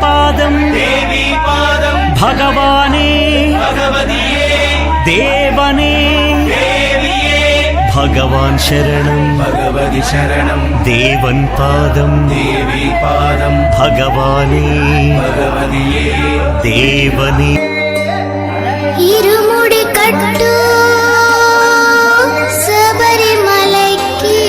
पादं भगवाने देवने भगवान शरणं भगवति शरणं देवन् पादं देवी पादं भगवाने भगवतिये देवने इरुमुडी कट्टु सबरिमलैक्की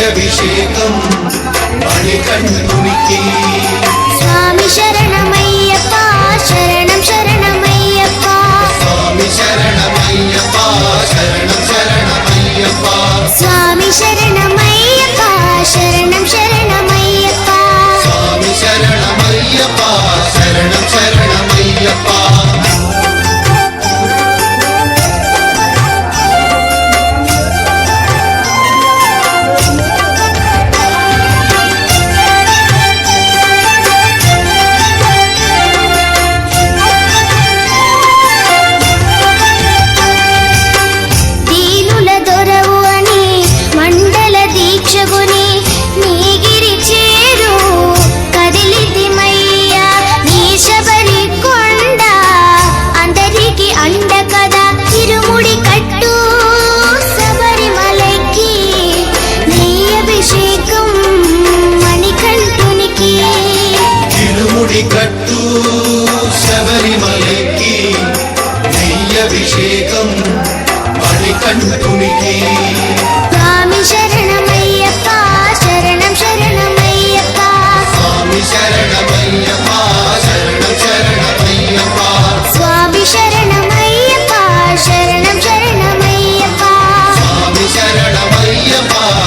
अभिषेकं मणिकण्ठुनिकी स्वामी शरणमय्यप्पा शरणं शरणमय्यप्पा स्वामी शरणमय्यप्पा शरणं शरणमय्यप्पा स्वामी शरणमय्यप्पा शरणं शरणमय्यप्पा स्वामी शरणमय्यप्पा शरणं शरणमय्यप्पा कट्टू शबरिमलैक्की नेय्यभिषेकं मणिकण्ठुनिकी स्वामी शरणमय्यप्पा शरणं शरणमय्यप्पा स्वामी शरणमय्यप्पा शरणं शरणमय्यप्पा स्वामी शरणमय्यप्पा शरणं शरणमय्यप्पा स्वामी शरणमय्यप्पा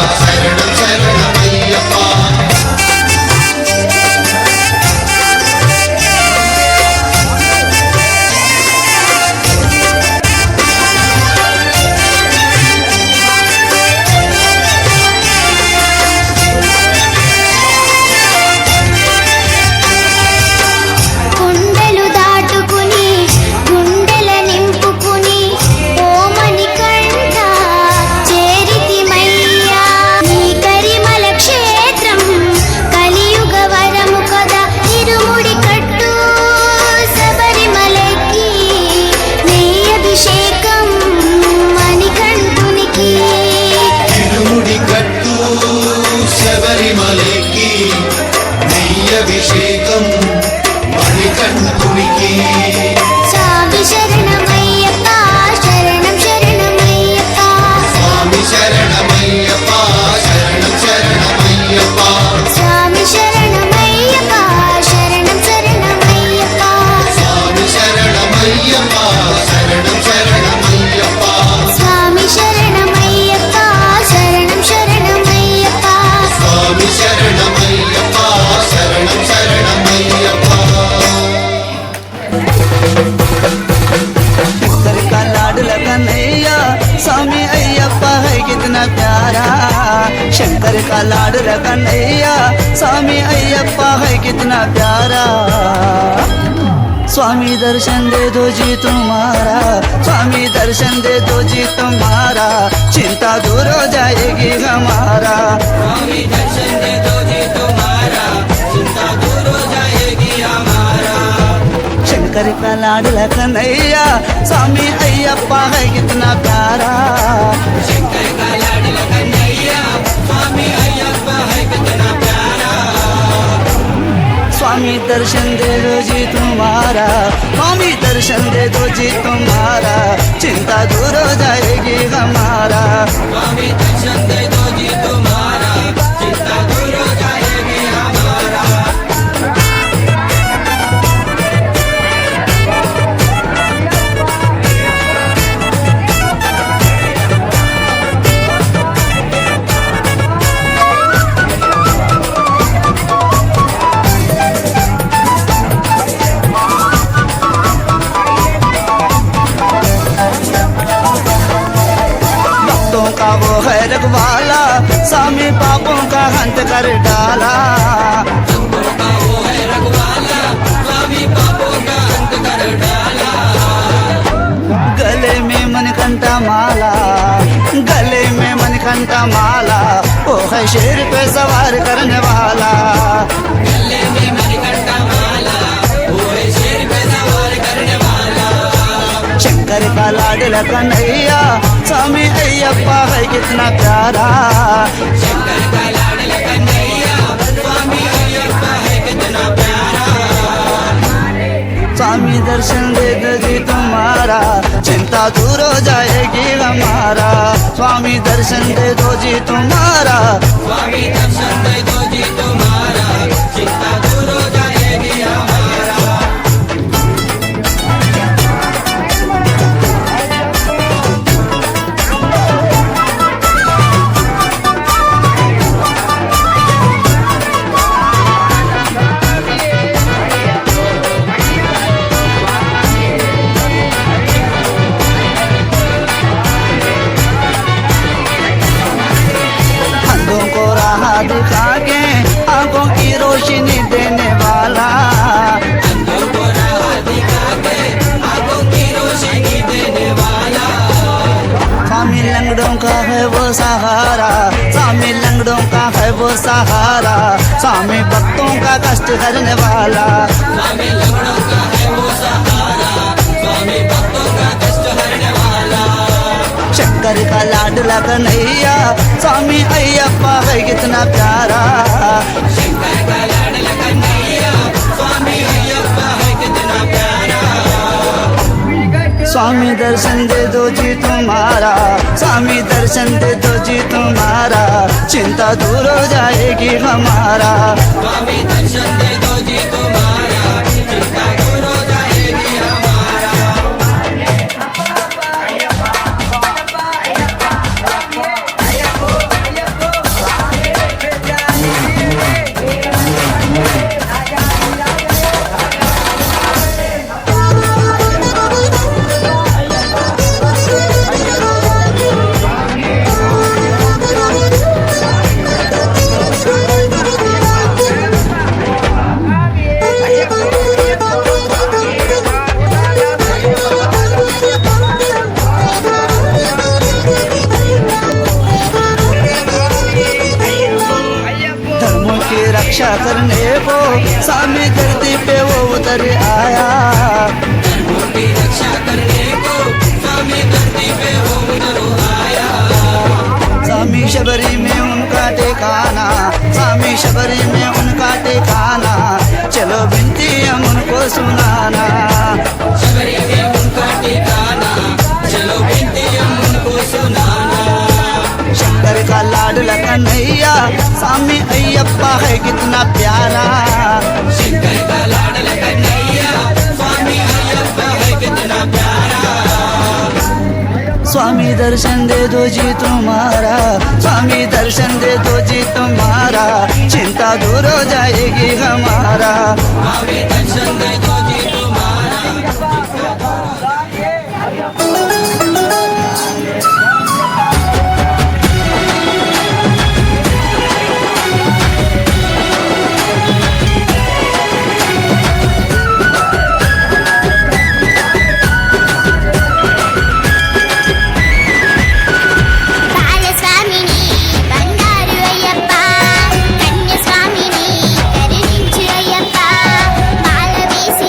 शरणं शरणमय्यप्पा शंकर का लाडला कन्हैया स्वामी अय्यप्पा है कितना प्यारा। स्वामी दर्शन दे दो जी तुम्हारा, स्वामी दर्शन दे दो जी तुम्हारा, चिंता दूर हो जाएगी हमारा। स्वामी दर्शन दे दो जी तुम्हारा, चिंता दूर हो जाएगी हमारा। शंकर का लाडला कन्हैया स्वामी अय्यप्पा है कितना प्यारा। शंकर का लाडला कन्हैया स्वामी अय्यप्पा है कितना प्यारा। स्वामी दर्शन दे दो जी तुम्हारा, स्वामी दर्शन दे दो जी तुम्हारा, चिंता दूर हो जाएगी हमारा। स्वामी दर्शन दे दो जी तुम्हारा, चिंता दूर हो जाएगी हमारा। भक्तों का वो है रखवाला, स्वामी पापों का हंत कर डाला। भक्तों का वो है रखवाला, स्वामी पापों का अंत कर डाला। गले में मनकंठा माला, गले में मनकंठा माला, वो है शेर पे सवार करने वाला। गले में मणिकंठा माला, वो है शेर पे सवार करने वाला। शंकर का लाडला कन्हैया स्वामी अय्यप्पा है कितना प्यारा। शंकर का लाडला कन्हैया स्वामी अय्यप्पा है कितना प्यारा। स्वामी दर्शन दे दो जी तुम्हारा, चिंता दूर हो जाएगी हमारा। स्वामी दर्शन दे दो जी तुम्हारा, स्वामी दर्शन दे दो जी तुम्हारा, चिंता दूर हो जाएगी हमारा। अंधों को राह दिखा के आंखों की रोशनी देने वाला। अंधों को राह दिखा के आंखों की रोशनी देने वाला। स्वामी लंगड़ों का है वो सहारा, स्वामी लंगड़ों का है वो सहारा, स्वामी भक्तों का कष्ट हरने वाला। स्वामी लंगड़ों का है वो सहारा, स्वामी भक्तों का कष्ट हरने वाला। शंकर का लाडला कन्हैया स्वामी अय्यप्पा है कितना प्यारा। शंकर का लाडला कन्हैया स्वामी अय्यप्पा है कितना प्यारा। स्वामी दर्शन दे दो जी तुम्हारा, स्वामी दर्शन दे दो जी तुम्हारा, चिंता दूर हो जाएगी हमारा। स्वामी दर्शन दे दो जी तुम्हारा, चिंता दूर हो जाएगी हमारा। धर्मों की रक्षा करने को स्वामी धरती पे वो उतर आया। धर्मों की रक्षा करने को स्वामी धरती पे वो उतर आया। स्वामी शबरी में उनका ठिकाना, स्वामी शबरी में उनका ठिकाना, चलो विनती हम उनको सुनाना। शबरी में उनका ठिकाना, चलो विनती हम उनको सुनाना। शंकर का लाडला कन्हैया स्वामी अय्यप्पा है कितना प्यारा। शंकर का लाडला कन्हैया स्वामी अय्यप्पा है कितना प्यारा। स्वामी दर्शन दे दो जी तुम्हारा, स्वामी दर्शन दे दो जी तुम्हारा, चिंता दूर हो जाएगी हमारा। स्वामी दर्शन दे दो जी तुम्हारा। బాలస్వామిని బంగారు అయ్యప్ప, కన్యస్వామిని కరుణించు అయ్యప్ప, మాల వేసి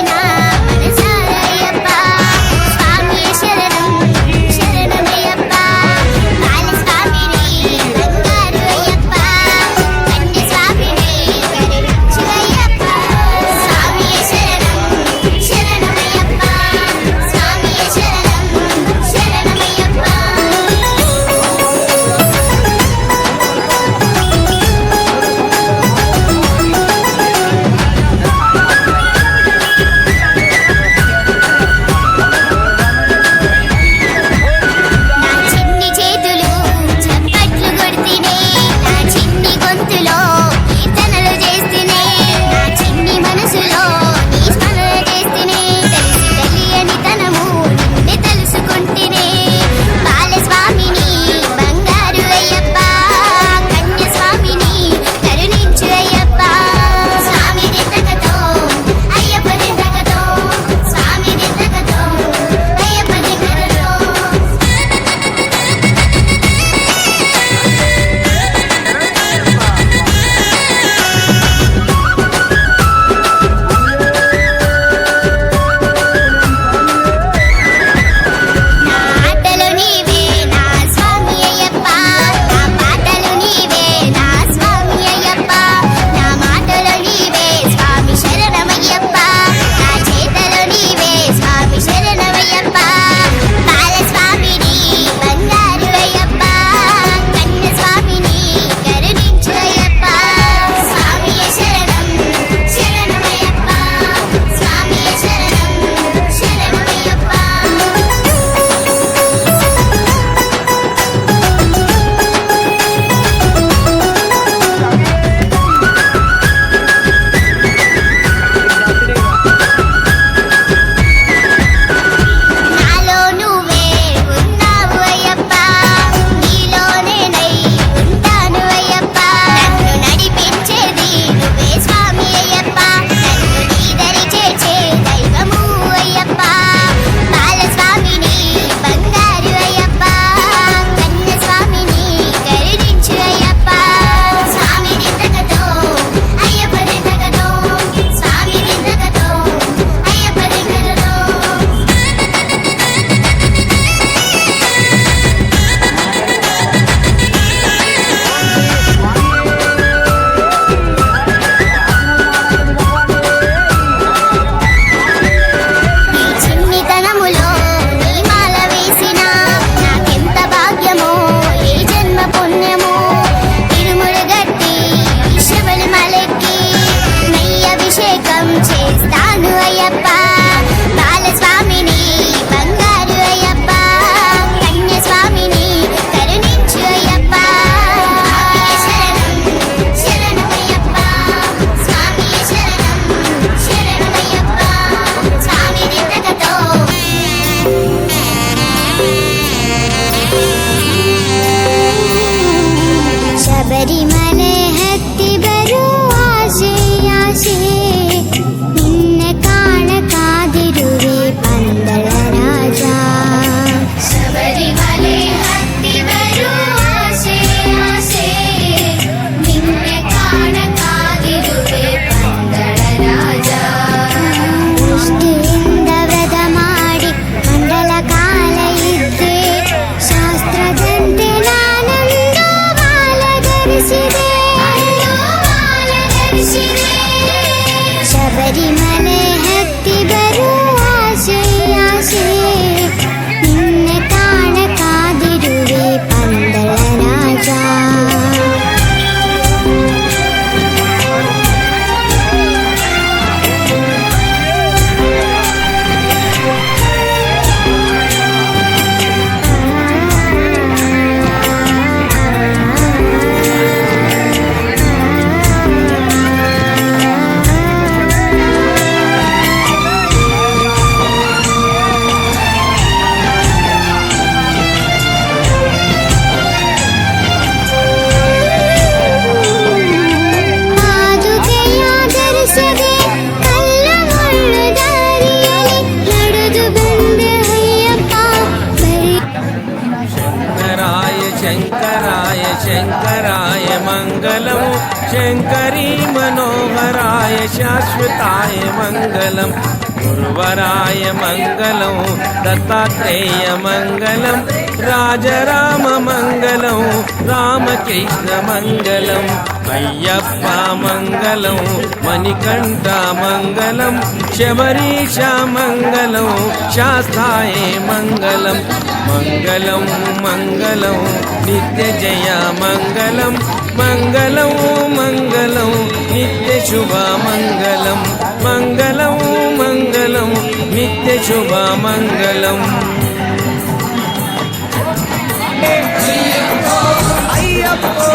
ಶಬರಿಮಲೆ ಹತ್ತಿ ಬರುವ ಆಸೆ ಆಸೆ ನಿನ್ನೆ ಕಾಣ ಕಾದಿರುವೆ ಪಂದಳ ರಾಜ ಶಬರಿಮಲೆ ಹತ್ತಿ ಬರುವ ಆಸೆ ಆಸೆ ನಿನ್ನೆ ಕಾಣ ಕಾದಿರುವೆ ಪಂದಳ ರಾಜ ದೃಷ್ಟಿಯಿಂದ ವ್ರತ ಮಾಡಿ ಮಂಡಲ ಕಾಲ ಇದ್ದೆ ಶಾಸ್ತ್ರದಂತೆ ನಾನಂದು ಮಾಲ ಧರಿಸಿದೆ ಶಬರಿಮಲೆ ಹತ್ತಿ ಬರುವ ಆಸೆ ಆಸೆ ನಿನ್ನೆ ಕಾಣ ಕಾದಿರುವೆ ಪಂದಳ ರಾಜ ಪಾದುಕೆಯ ಧರಿಸದೆ ಕಲ್ಲ ಮುಳ್ಳು ದಾರಿಯಲ್ಲಿ ನಡೆದು ಬಂದೆ ಅಯ್ಯಪ್ಪ ಬರೀ शङ्कराय शङ्कराय शङ्कराय मङ्गलं शङ्करी मनोहराय शाश्वताय मङ्गलं गुरुवराय मङ्गलं दत्तात्रेय मङ्गलं राजराम मङ्गलं रामकृष्ण मङ्गलं अय्यप्प मङ्गलं मणिकण्ठ मङ्गलं शबरीश मङ्गलं शास्ताय मङ्गलं मङ्गलं मङ्गलं नित्यजय मङ्गलं मङ्गलं मङ्गलं नित्यशुभ मङ्गलं मङ्गलं मङ्गलं नित्यशुभ मङ्गलम् అయ్యప్పో